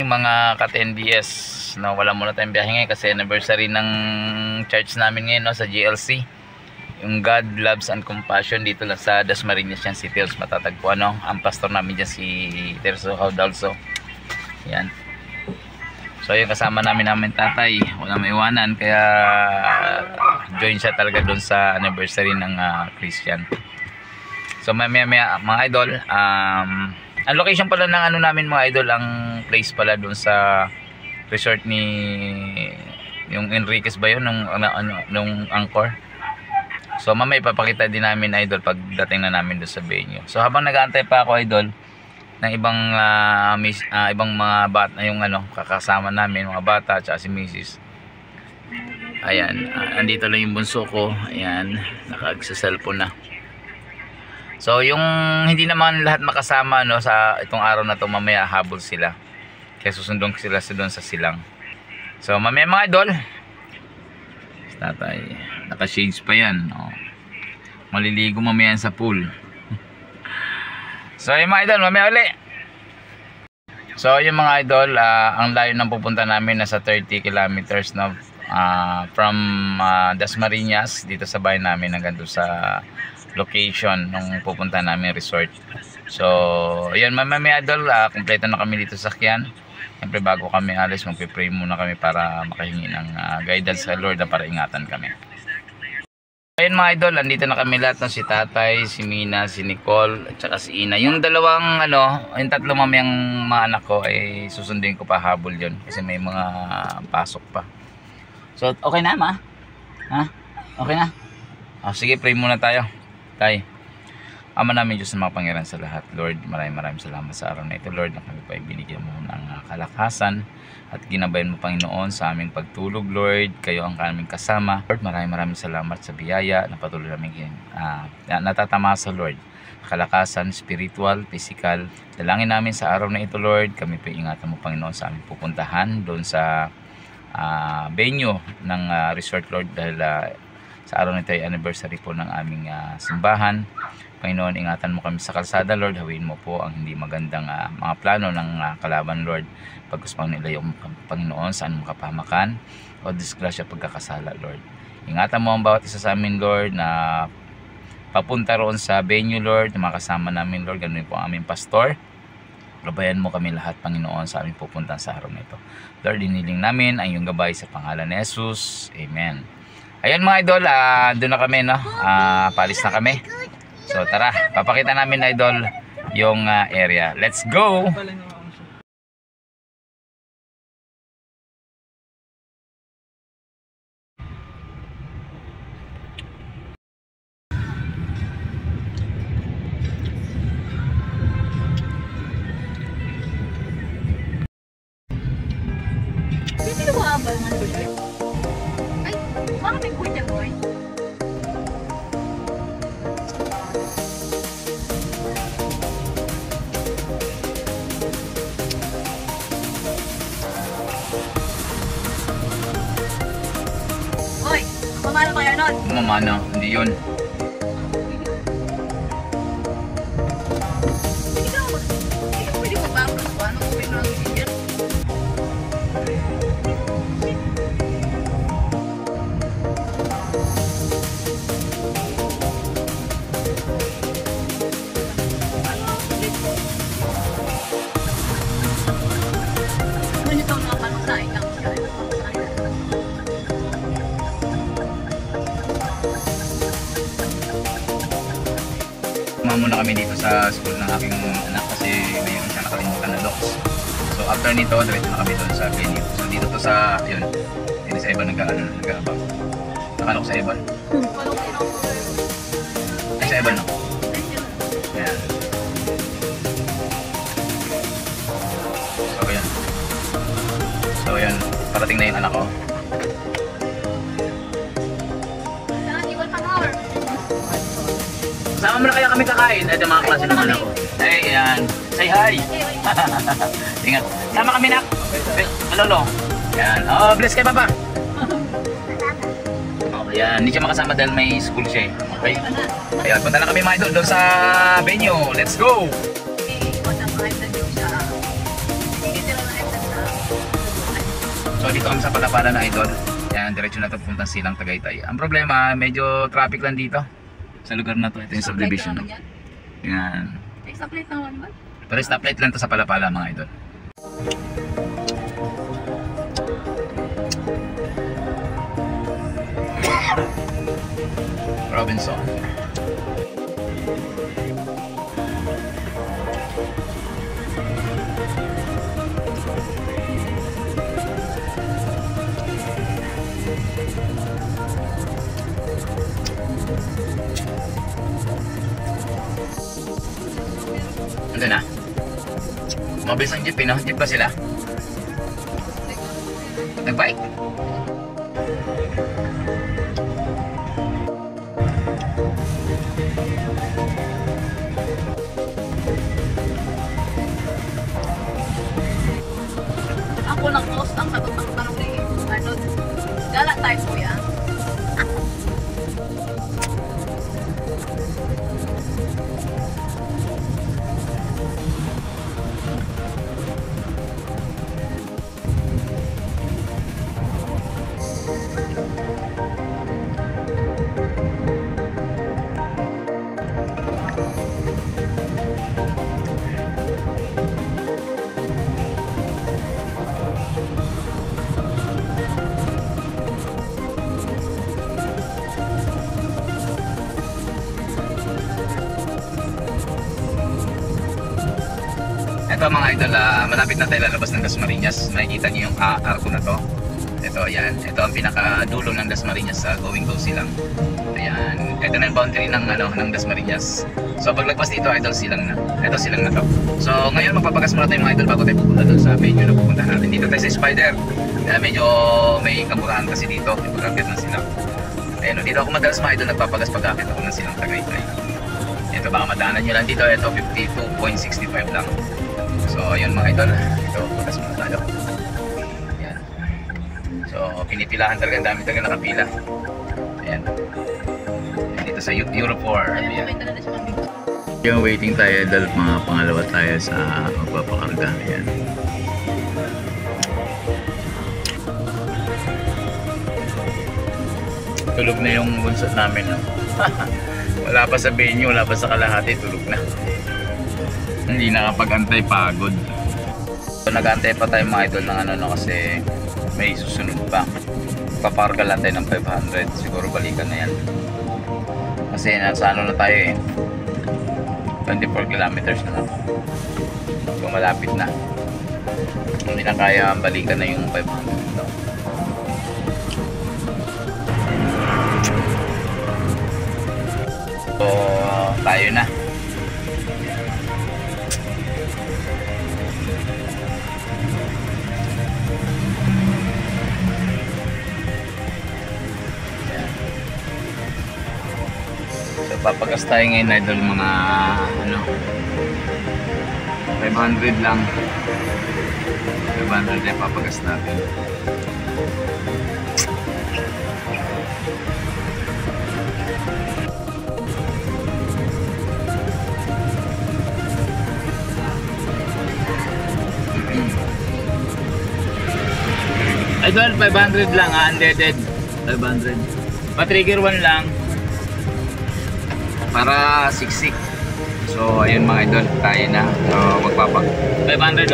Mga ka-TNBS, no, wala muna tayong biyahe ngayon kasi anniversary ng church namin ngayon, no, sa GLC, yung God Loves and Compassion. Dito lang sa Dasmariñas yan, City Halls matatagpuan, no. Ang pastor namin dyan si Terzo Haudalso, yan. So yung kasama namin tatay, wala maiwanan, kaya join siya talaga doon sa anniversary ng Christian. So maya mga idol, ang location pala ng ano namin mga idol, ang place pala doon sa resort ni yung Enriquez ba yun, nung Angkor. So mamaya ipapakita din namin idol pagdating na namin doon sa venue. So habang nag-aantay pa ako idol ng ibang ibang mga bata, yung kakasama namin, mga bata at si Mrs. Ayan, andito lang yung bunso ko. Ayan, naka-cellphone na. So yung hindi naman lahat makasama, no, sa itong araw na to, mamaya habol sila. Kaya susundong sila doon sa silang. So mamaya mga idol, tatay, naka-shades pa yan, no. Maliligo mamaya sa pool. So yung mga idol, mamaya uli. So yung mga idol, ang layo ng pupunta namin nasa 30 kilometers, no, from Dasmariñas dito sa bahay namin hanggang doon sa location nung pupunta namin resort. So ayan mamaya idol, kompleto na kami dito sa sakyan. Siyempre bago kami alis, magpipray muna kami para makahingi ng guidance sa Lord na para ingatan kami. Ayan mga idol, andito na kami lahat, no? Si tatay, si Mina, si Nicole at saka si Ina. Yung dalawang yung tatlo mamayang mga anak ko ay susundin ko pa habol yun kasi may mga pasok pa. So okay na ma? Ha? Okay na? Sige, pray muna tayo. Tay, Ama namin Diyos na makapangyarihan sa lahat, Lord, maraming salamat sa araw na ito, Lord, na kami pa ibinigyan mo ng kalakasan at ginabayan mo, Panginoon, sa aming pagtulog, Lord. Kayo ang aming kasama, Lord. Maraming salamat sa biyaya na patuloy namin natatamasa, Lord. Kalakasan, spiritual, physical. Dalangin namin sa araw na ito, Lord, kami pa ingatan mo, Panginoon, sa aming pupuntahan doon sa venue ng resort, Lord, dahil sa araw nito ay anniversary po ng aming simbahan. Panginoon, ingatan mo kami sa kalsada, Lord. Hawiin mo po ang hindi magandang mga plano ng kalaban, Lord. Pagkuspang nila yung Panginoon saan makapahamakan o disgrasya pagkakasala, Lord. Ingatan mo ang bawat isa sa amin, Lord, na papunta roon sa venue, Lord, na makasama namin, Lord. Ganun po ang aming pastor. Gabayan mo kami lahat, Panginoon, sa aming pupuntan sa araw na ito. Lord, iniling namin ang iyong gabay sa pangalan ni Jesus. Amen. Ayan mga idol, doon na kami, no? Paalis na kami. So tara, papakita namin idol yung area. Let's go! Sino ba abal man ko? Ay, bakit may kuya boy? Hoy, mamano kaya nun? Mamana, hindi yun. Hindi ka pwede magbabas ba? Ano kung pinag yan? Muna kami dito sa school ng aking anak kasi mayroon siya nakalimutan na locks. So after nito, diretso na kami doon sa venue. So dito to sa, yun, hindi sa Eban nag-aabang. Nakala ko sa Eban. Ay sa Eban, no? Ayan. So ayan. So ayan, parating na yung anak ko. Sama mo na kaya kami kakain at yung mga klase ng anak ko. Ay, yan. Say hi. Ingat. Sama kami, nak. Malolo. Yan. Oh, bless kay Papa. Oh, yan. Hindi siya makasama dahil may school siya. Okay? Ayan, punta na kami mga idol doon sa venue. Let's go! Okay, So dito kami sa Palapala na idol. Yan, diretso na ito pupuntang Silang Tagaytay. Ang problema, medyo traffic lang dito sa lugar na to. Ito yung subdivision. Yan. Stoplight naman ba? Pero stoplight lang to sa Palapala mga idol. Robinson. Ando na. Mabilis ang jeep, no? Jeep pa sila. Nag-bike? Ako lang post ang sagot ng tanong ni Arnold. Gala tayo kuya. Ito mga idol, malapit na tayo lalabas ng Dasmariñas. Makikita niyo yung arko na to. Ito, ayan. Ito ang pinakadulo ng Dasmariñas sa going to Silang. Ayan. Ito na yung boundary ng, ng Dasmariñas. So paglagpas dito, idol, Silang na. Ito, Silang na to. So ngayon, magpapagas muna tayo mga idol bago tayo pupunta doon sa venue na pupunta natin. Dito tayo sa Spider. Medyo may kamurahan kasi dito. Yung pag-akit ng Silang. Ayan, dito ako madalas mga idol, nagpapagas pag-akit ako ng Silang Tagaytay. Ito, baka madaanan nyo lang dito. Ito, 52.65 lang. So ayun mga idol, ito putas muna tayo. Ayan. So pinipilahan talaga, ang dami talaga nakapila. Ayan. Dito sa Euro 4. Ayan. Yung waiting tayo idol, mga pangalawa tayo sa magpapakarga. Ayan. Tulog na yung bunsot namin, no? Wala pa sa venue, wala pa sa kalahati, tulog na. Hindi nakapag-antay, pagod. So, nag-antay pa tayo mga idol ng kasi may susunod pa. Paparka lang tayo ng 500, siguro balikan na yan. Kasi nasa na tayo 24 kilometers na lang. So malapit na. Hindi na kaya balikan na yung 500 daw. So tayo na. Papagas tayo ngayon idol, mga 500 lang. 500 na papagas natin. Idol, 500 lang, unleaded. 500. Pa-trigger 1 lang. Para siksik. So ayun mga idol, tayo na. So magpapag 500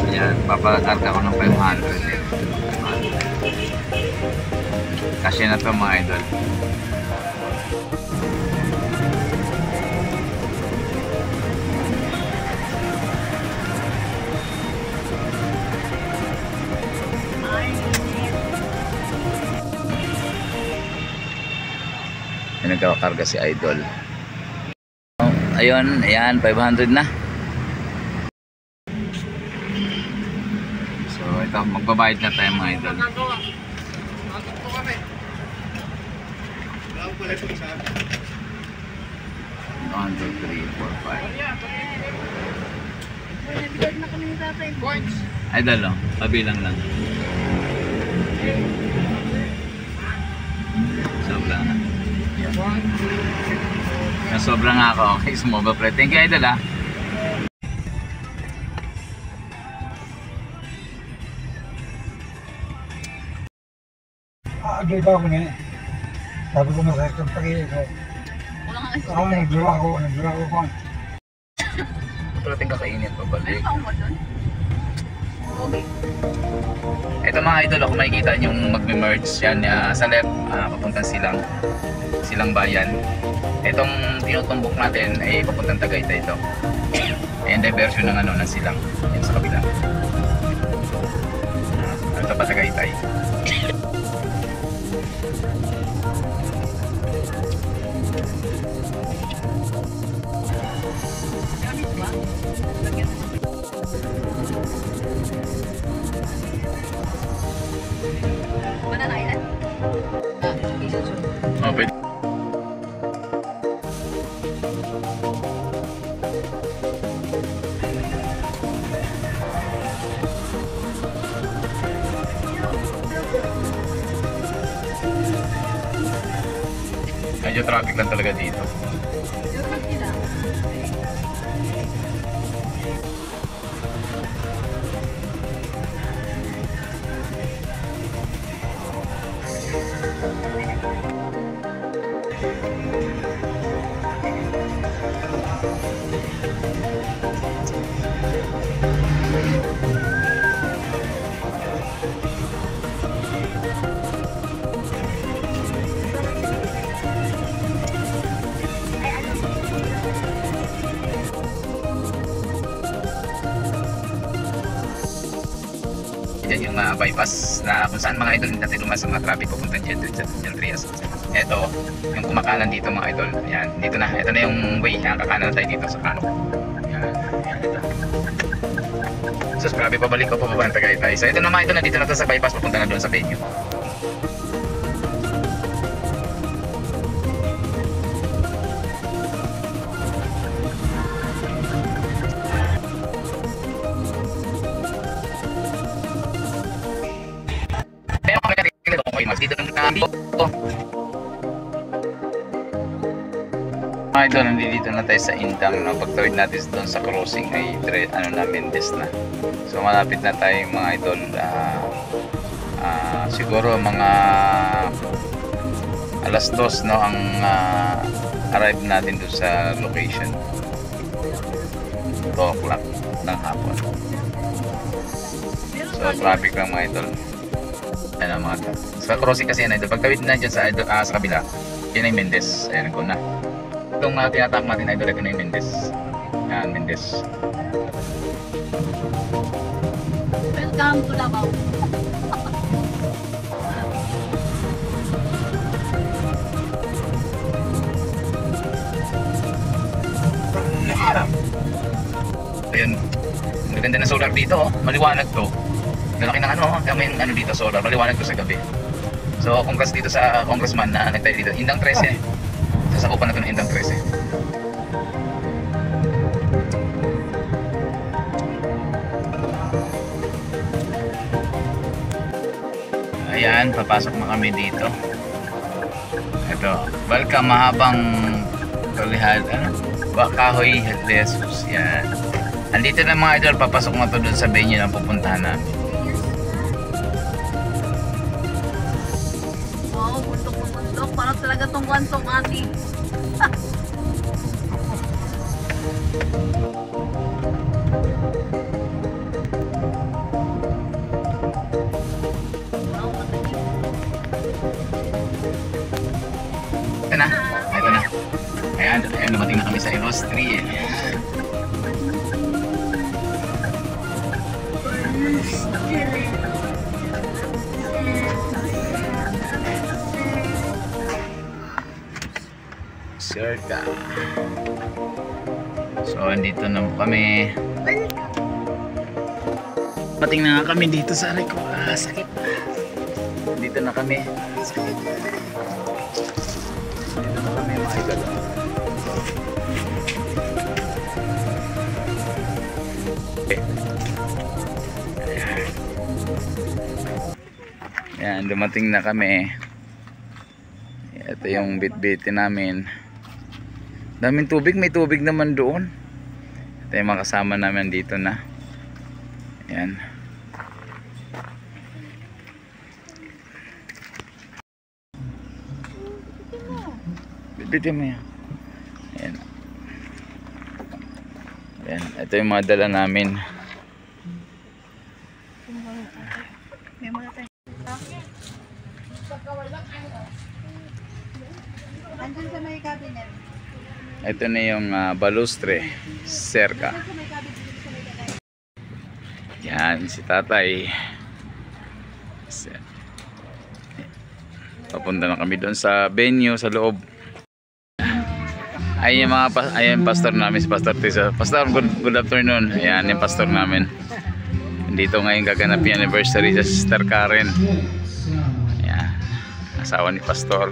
yan, papakarga ko ng 500. Kasi na to mga idol. Nagkakarga si idol. Ayun, ayan, 500 na. So ito, magbabayad na tayo mga idol. 1, 2, 3, 4, 5. Idol, pabilang lang. Sobra na. Sobra nga ako. Okay, sumobra pre. Thank you idol ah. Naka-update ako niya. Sabi ko masakit ang pag-iwi ko. Wala nga kasi. Ako nagdura ko pa. Pero tingin kakainin pa Ano balik. ka mo doon? Okay. Ito mga idol, ako makikita yung magme-merge yan sa left, papuntang silang bayan. Itong tinutumbok natin ay papuntang Tagaytay ito. Ayan diversion ng ng silang. Yan sa kabila. Ito pa Tagaytay. Gamit ba? Lagyan mo. Banana Island? Isuzu. Oh, pwede. Medyo traffic lang talaga dito. Yung sila. Yan yung bypass na kung saan mga idol natin lumas ang mga traffic pupunta dyan sa Trias. Ito, yung kumakanan dito mga idol. Yan, dito na. Ito na yung way. Yan, kakanan tayo dito sa kano. Yan, yan ito. So, grabe pabalik ko pababa ng Tagaytay. So, ito na mga idol, nandito na to sa bypass papunta na doon sa venue. Dito na dito. Mga idol, nandito na tayo sa Indang, no? Pagtawid natin doon sa crossing ay Mendes na. So malapit na tayo mga idol. Siguro mga alas 2 no ang arrive natin doon sa location. 2 o'clock ng hapon. So traffic lang mga idol. Ayan ang mga sa crossing kasi yan idol. Pagtawid na dyan sa kabila, yun ay Mendes. Ayan ko na. Itong tinatak natin idol, ito na yung Mendes. Ayan, Mendes. Welcome to Davao. Ayun. Ang ganda ng solar dito, oh. Maliwanag to. Malaki ng kaya may dito solar, maliwanag to sa gabi. So, congrats dito sa congressman na nagtayo dito. Indang 13. Sasakupan na ito ng Indang 13. Ayan, papasok na kami dito. Ito, welcome mahabang tulihad, Bakahoy Jesus. Yan. Andito na mga idol, papasok na to dun sa venue na pupuntahan namin. Wow, bundok. Parang talaga tong wantong ati. Wow, matalim. Ito na. Ito na. Ayan, dumating na kami sa Eros 3. Circa. So, andito na kami. Pating na nga kami dito sa aray ko. Sakit. Dito na kami. Sakit. Dito na kami mga idol. Yan, dumating na kami. Ito yung bit-bitin namin. Daming tubig, may tubig naman doon. Ito yung mga kasama namin dito na. Yan. Bitbitin mo yan. Ayan. Ayan. Ito yung mga dala namin. May mga tayo. Andun sa may cabinet. Ito na yung balustre. Serka. Andun sa may cabinet. Sa may cabinet. Yan, si tatay. Papunta na kami doon sa venue, sa loob. Ay, yung mga ayan, pastor namin, si Pastor Tisa. Pastor, good afternoon. Ayan, yung pastor namin. Dito ngayon gaganap yung anniversary sa Sister Karen. Ayan, asawa ni Pastor.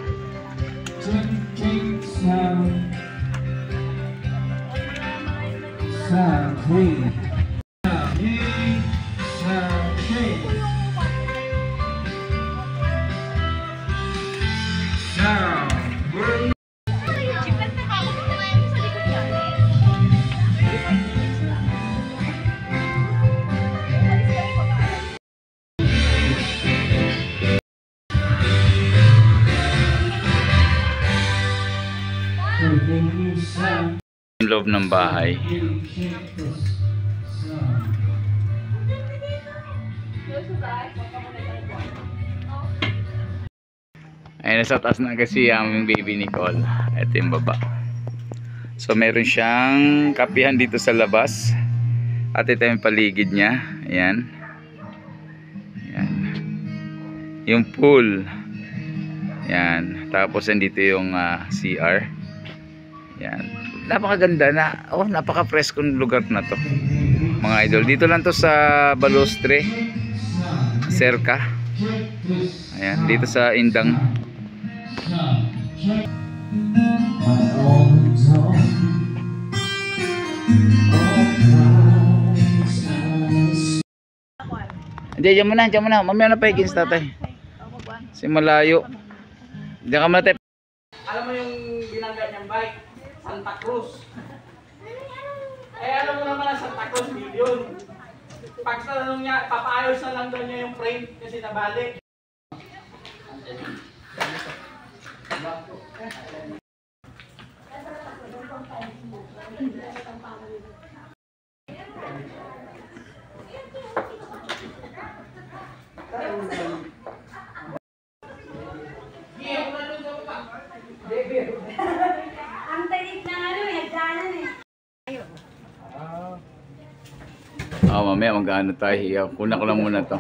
Yung loob ng bahay. Ayun, nasa taas na kasi ang baby Nicole. Ito yung baba. So meron siyang kapihan dito sa labas. At ito yung paligid niya. Ayan. Ayan. Yung pool. Ayan. Tapos nandito yung CR. Ayan. Napakaganda na. Oh, napaka-preskong lugar na to. Mga idol. Dito lang to sa Balustre. Serka. Ayan. Dito sa Indang. Hindi, dyan muna, dyan muna. Mamaya na pa ikins tatay. Si malayo. Diyan ka muna tayo. Alam mo yung binangga niyang bike? Santa Cruz. Eh alam mo naman ang Santa Cruz yun. Pag tanong niya, papaayos na lang daw niya yung frame kasi nabalik. Ang tarik ng ano eh, daanan eh. Mamaya mag-ano tayo. Kuna ko lang muna to.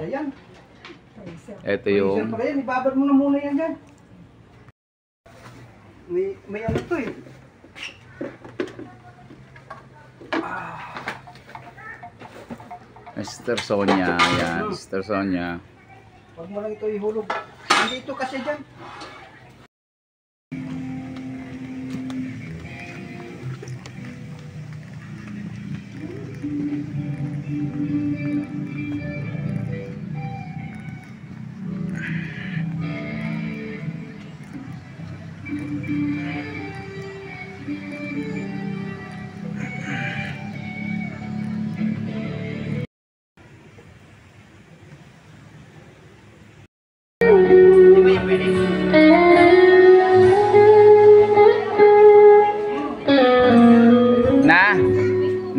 Ito yung Ibabad mo na muna yan dyan. May ano to eh. Sister Sonia. Ayan, Sister Sonia. Huwag mo lang ito ihulog. Nandito kasi dyan.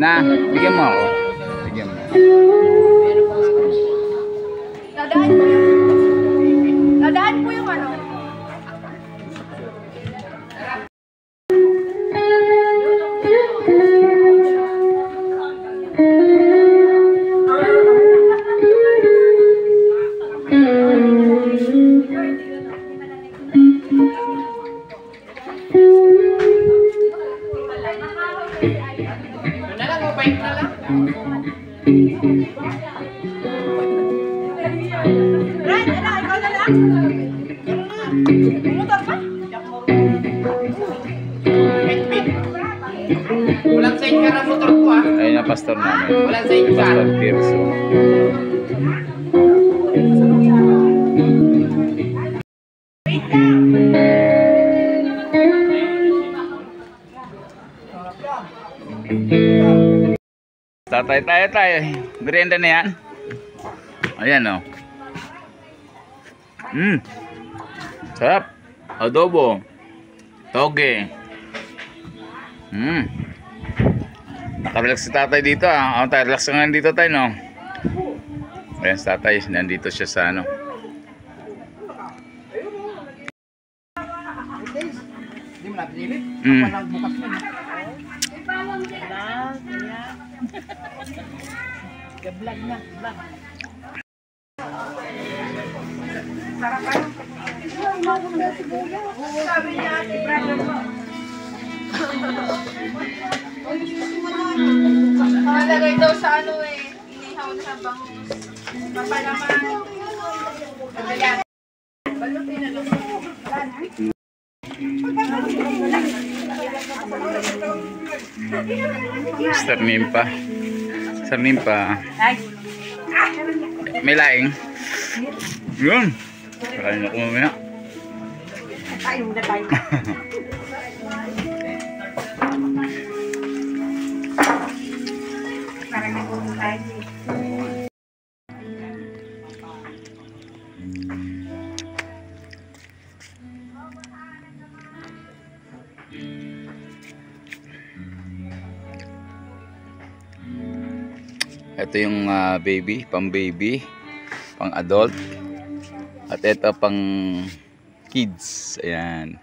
Na, bigyan mo ako. Bigyan mo. Nadaan po yung... Nadaan po yung ano. Right, ano, ikaw na lang. Pumotor ka? Walang sign ka ng motor ko ah. Ayun na pastor namin. Walang sign ka. Pastor Tirso. Tatay tayo. Merienda na yan. Ayan o. Sarap. Adobo. Toge. Nakarelax si tatay dito ah. Tayo, relax ka nga dito tayo, no? Ayan si tatay, nandito siya sa ano. Hindi mo natin ilit. Mm. Bukas mo. Gablag na. Gablag. Sabi niya, brother mo. Nalagay daw sa ano eh. Inihaw sa bangus. Papalaman. Ayan. Balutin na lang. Sarnimpa. Sarnimpa. May laing. Yun. Kakain ako mamaya. Kain muna tayo. Parang nagulong tayo. Ito yung baby, pang baby, pang adult. At ito pang kids. Ayan.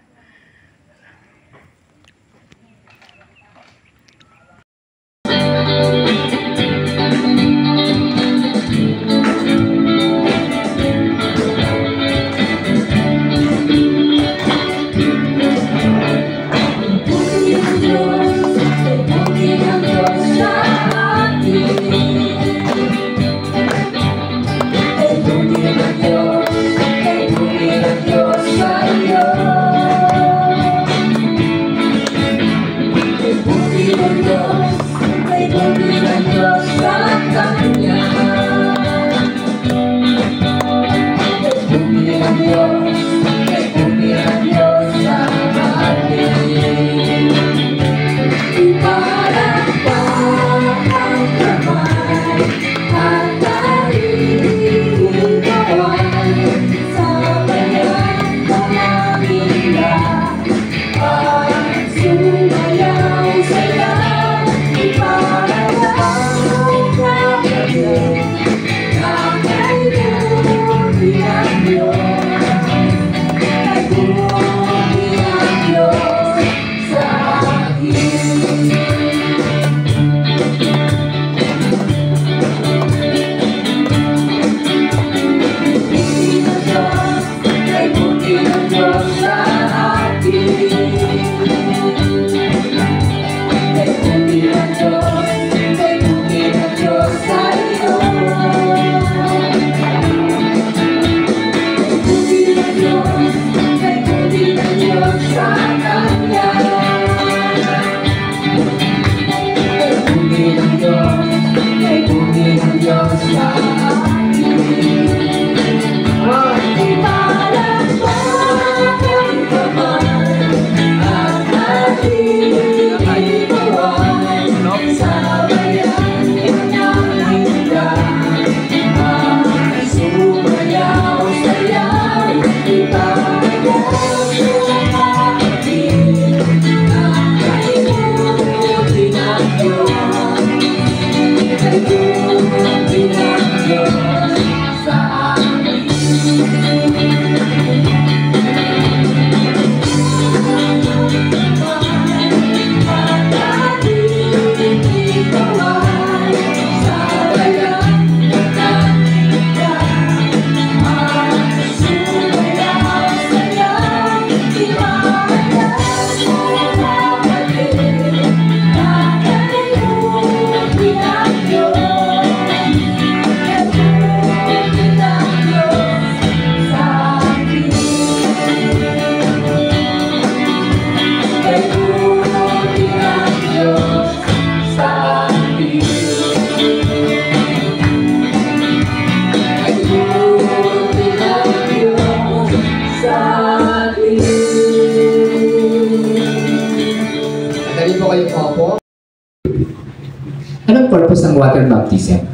Anong purpose ng water baptism?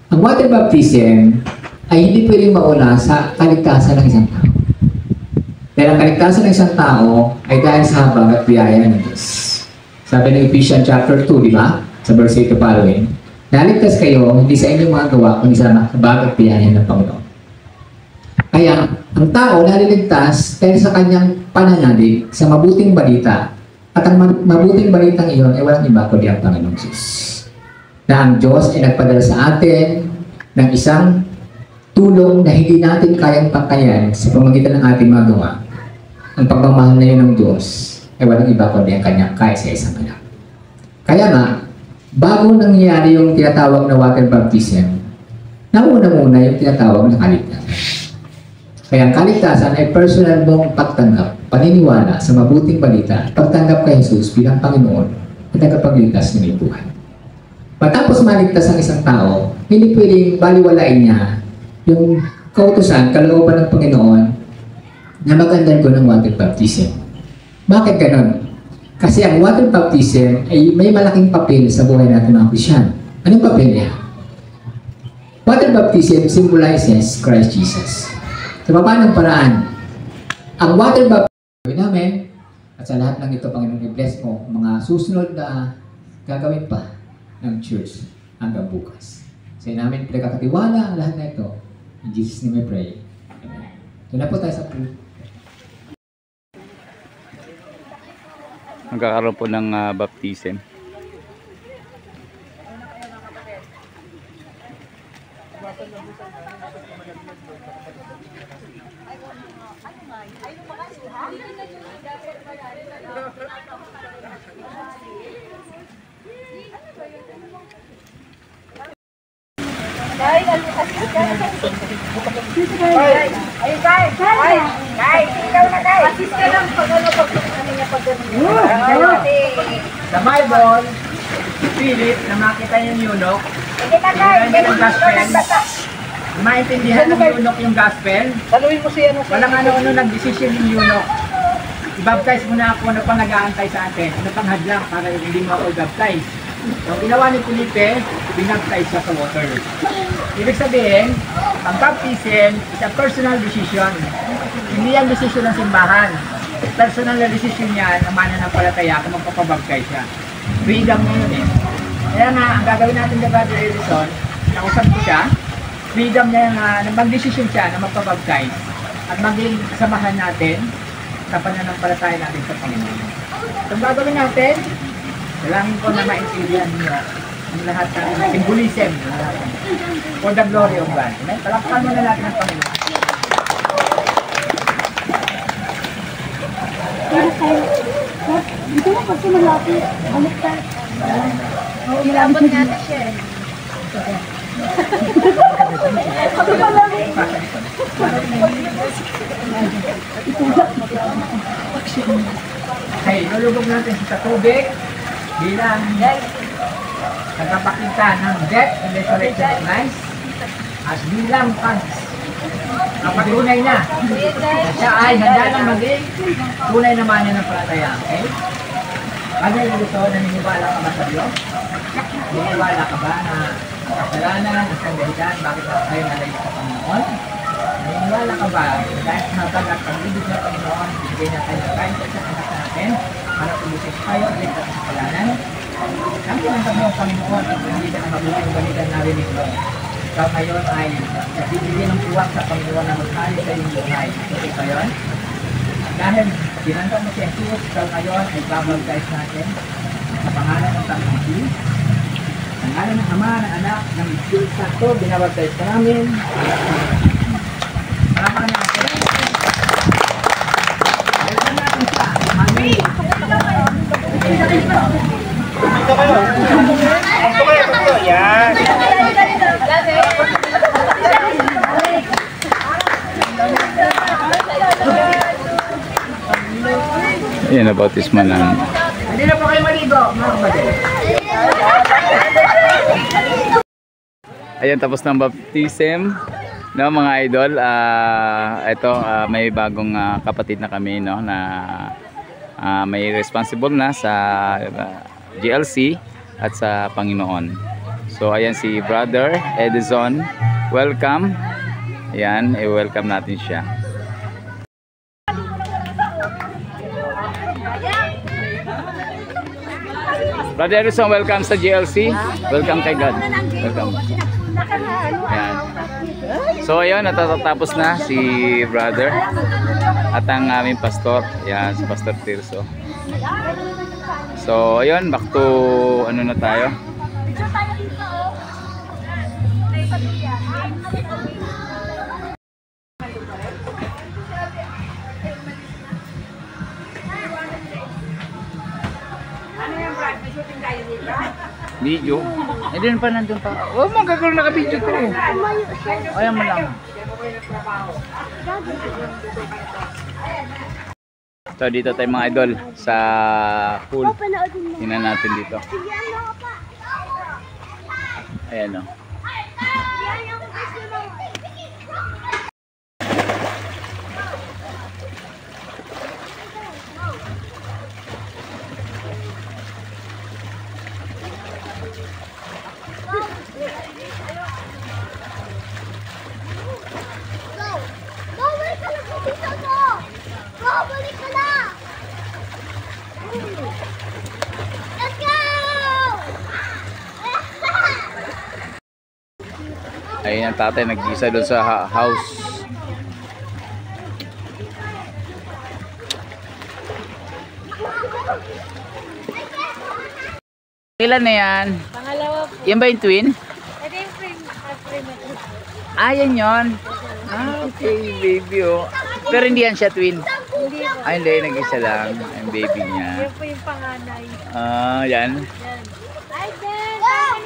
Ang water baptism ay hindi pwedeng mauna sa kaligtasan ng isang tao. Dahil ang kaligtasan ng isang tao ay dahil sa habag at biyaya ng Diyos. Sabi ng Ephesians chapter 2, di ba? Sa verse 8 following, naligtas kayo hindi sa inyong mga gawa, kundi sa habag at biyaya ng Panginoon. Kaya, ang tao naliligtas dahil sa kanyang pananalig sa mabuting balita. At ang mabuting balitang iyon ay walang iba kundi ang Panginoong Jesus. Na ang Diyos ay nagpadala sa atin ng isang tulong na hindi natin kayang pangkayan sa pamamagitan ng ating mga gawa. Ang pagmamahal na yun ng Diyos ay walang iba kundi ang kanyang kaisa-isang anak. Kaya nga, bago nangyayari yung tinatawag na water baptism, nauna muna yung tinatawag na kaligtasan. Kaya ang kaligtasan ay personal mong pagtanggap, paniniwala sa mabuting balita, pagtanggap kay Jesus bilang Panginoon at tagapagligtas ng iyong buhay. Matapos maligtas ang isang tao, hindi pwedeng baliwalain niya yung kautusan, kalooban ng Panginoon na mag-undergo ng water baptism. Bakit ganon? Kasi ang water baptism ay may malaking papel sa buhay natin mga Kristiyan. Anong papel niya? Water baptism symbolizes Christ Jesus. Sa paanong paraan? Ang water baptism namin, at sa lahat ng ito, Panginoon, i-bless mo mga susunod na gagawin pa ng church hanggang bukas. Sa namin pinagkakatiwala ang lahat na ito. In Jesus' name we pray. Amen. Doon na po tayo sa prayer. Magkakaroon po ng baptism. Assist ka lang pag ano Sa Bible, si Philip, na makita yung eunuch, maintindihan ng eunuch yung gospel. Saluhin mo siya. Walang ano-ano nag-decision yung eunuch. I-baptize mo na ako, ano pang nag-aantay sa atin? Ano pang hadlang para hindi mo ako i-baptize? So, ginawa ni Felipe, binaptize siya sa water. Ibig sabihin, ang baptism is a personal decision. Hindi yan decision ng simbahan. Personal na decision niya na mananampalataya kung magpapabaptize siya. Freedom mo yun eh. Kaya nga, ang gagawin natin na Brother Edison, nakusap ko siya, freedom niya na mag-decision siya na magpapabaptize at maging kasamahan natin sa pananampalataya natin sa Panginoon. So, ang gagawin natin, dalangin ko na maintindihan niyo ang lahat ng symbolism for the glory of God. Palakpakan mo na natin ang Panginoon. Dito na kasi malapit. Balik tayo. Ilabot nga na siya eh. Okay, nalubog natin sa tubig bilang nagpapakita ng death and resurrection of Christ as bilang patunay na siya ay handa na maging tunay na mananampalataya. Okay? Ano yung gusto? Naniniwala ka ba sa Diyos? Naniniwala ka ba na kasalanan, isang dahilan, bakit tayo nalayo sa Panginoon? Naniniwala ka ba dahil sa habag at pag-ibig ng Panginoon, bigay na tayo ng kain sa anak natin para tulusik tayo at ligtas sa kasalanan? Ang pinagdam mo ang Panginoon at hindi ka na mabuting balikan narinig mo. Ikaw ngayon ay nagbibigay ng tuwang sa Panginoon na magkali sa iyong buhay. Okay ba yun? Dahil pinagdam mo si Jesus, ikaw ngayon ay babaptize natin sa pangalan ng Panginoon. Sa pangalan ng Ama, ng Anak, ng Espiritu Santo, binabaptize ka namin. Palakpakan natin. Welcome natin siya. Amen. Dito kayo. Dito kayo. Yan. Ayan, nabautisma na. Hindi na po kayo maligo, mga kapatid. Ayan, tapos ng baptism. No, mga idol, ito may bagong kapatid na kami, no, na may responsible na sa GLC at sa Panginoon. So ayan si Brother Edison, welcome. Ayan, i-welcome natin siya. Brother Edison, welcome sa GLC. Welcome kay God. Welcome. Ayan. So ayun, natatapos na si brother at ang aming pastor. Ayan, si Pastor Tirso. So ayun, back to ano na tayo. Video. Eh din pa nandun pa. Oh, magkakaroon naka-video to. Ayan mo lang. So dito tayo mga idol sa pool. Tingnan natin dito. Ayan o. Ayun ang tatay nag-isa doon sa house. Ilan na yan? Pangalawa po. Yan ba yung twin? Ito yung premature. Ah, yan yun. Ah, okay, baby oh. Pero hindi yan siya twin. Hindi po. Ay, hindi. Nag-isa lang. Ang baby niya. Yan po yung panganay. Ah, yan. Yan. Ay, then!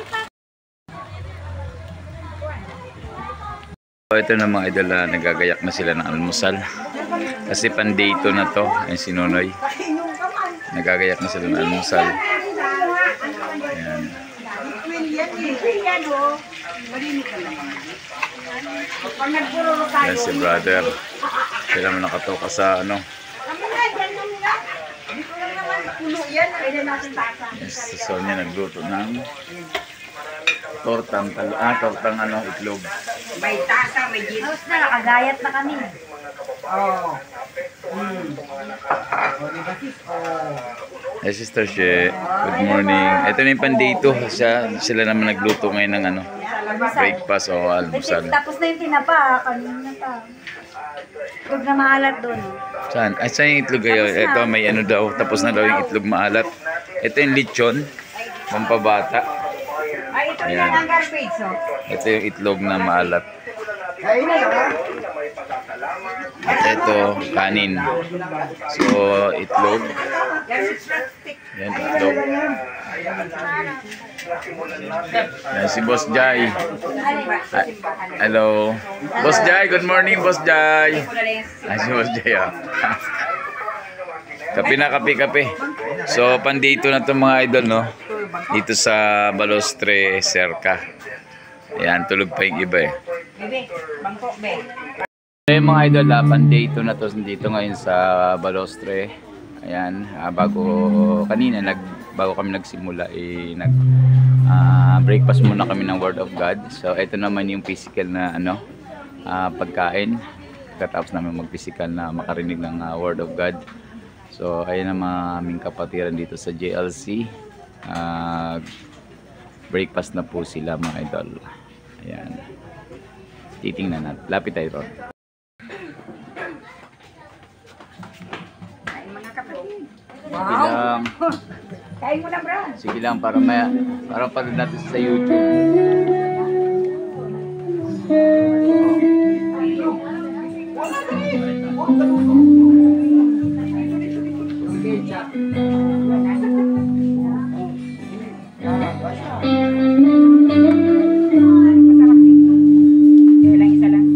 So, ito na mga idol, nagagayak na sila ng almusal. Kasi pan-day 2 na to. Ay, si Nonoy. Nagagayak na sila ng almusal. Ayan. Ayan si brother. Sila mo nakatoka sa ano. Yes, so niya nagluto ng tortang ano, itlog. May tasa, may ginos na, nakagayat na kami. Oo. Hey Sister She, good morning. Ito na yung pan-day 2. Sila naman nagluto ngayon ng ano, breakfast o almusal. Tapos na yung tinapa, kanina pa. Huwag na maalat doon. Saan? Ay, saan yung itlog kayo? Ito may ano daw, tapos na daw yung itlog maalat. Ito yung lechon, pampabata. Ay, ito Ayan. lang ang garbage, oh. Ito yung itlog na maalat. At ito, kanin. So, itlog. Yan, itlog. Yan, si Boss Jai. Ah, hello. Boss Jai, good morning, Boss Jai. Ay, si Boss Jai, ah. Kape na, kape. So, pandito na itong mga idol, no? Dito sa Balostre, Cerca. Ayan, tulog pa yung iba eh. Bebe, bangkok, be. Yung mga idol, pandito na to dito ngayon sa Balostre. Ayan, bago kami nagsimula, breakfast muna kami ng Word of God. So, ito naman yung physical na pagkain. Katapos namin mag-physical na makarinig ng Word of God. So, ayun ang mga aming kapatiran dito sa JLC. Breakfast na po sila mga idol. Ayan. Titingnan natin. Lapit tayo ron. Ay, mga kapatid. Sige lang. Kain mo na, bro. Sige lang para panood natin sa YouTube. Isa lang.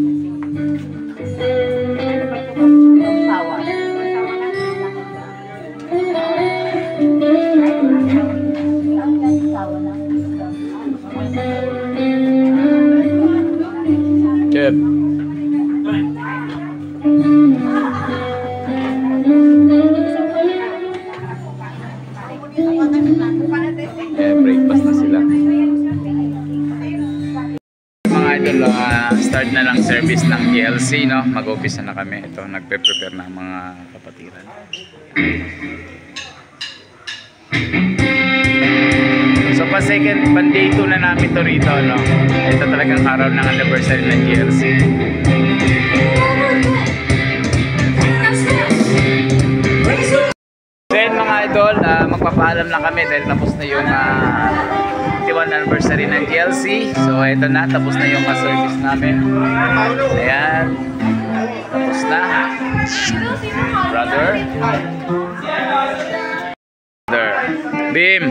Sawa. Chef. Breakfast na sila. Mga idol, start na lang service ng GLC, no? Mag-office na kami. Ito, nagpe-prepare na mga kapatiran. So pan day 2 na namin to rito, no? Ito talagang araw ng anniversary ng GLC. So yun mga idol, magpapaalam na kami dahil tapos na yung 51 anniversary ng GLC. So ito na, tapos na yung service namin. Ayan. Tapos na. Brother. Bim,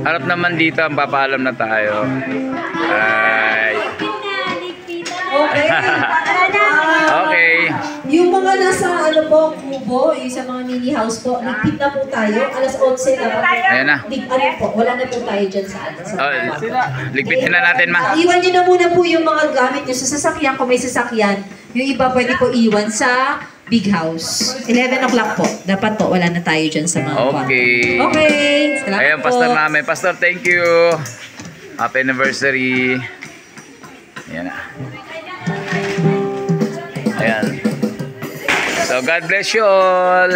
harap naman dito, ang papaalam na tayo. Ay. Okay. Okay. Yung mga nasa ano po, kubo, yung sa mga mini house po, ligpit na po tayo. Alas 11 na po. Ayan na. Ano po, wala na po tayo dyan sa ano. Ligpitin na natin, ma. Iwan nyo na muna po yung mga gamit nyo sa sasakyan. Kung may sasakyan, yung iba pwede po iwan sa big house. 11 o'clock po. Dapat po, wala na tayo dyan sa mga Okay. kwarto. Okay. Salamat Ayan, po. pastor namin. Pastor, thank you. Happy anniversary. Ayan na. Ayan. So, God bless you all.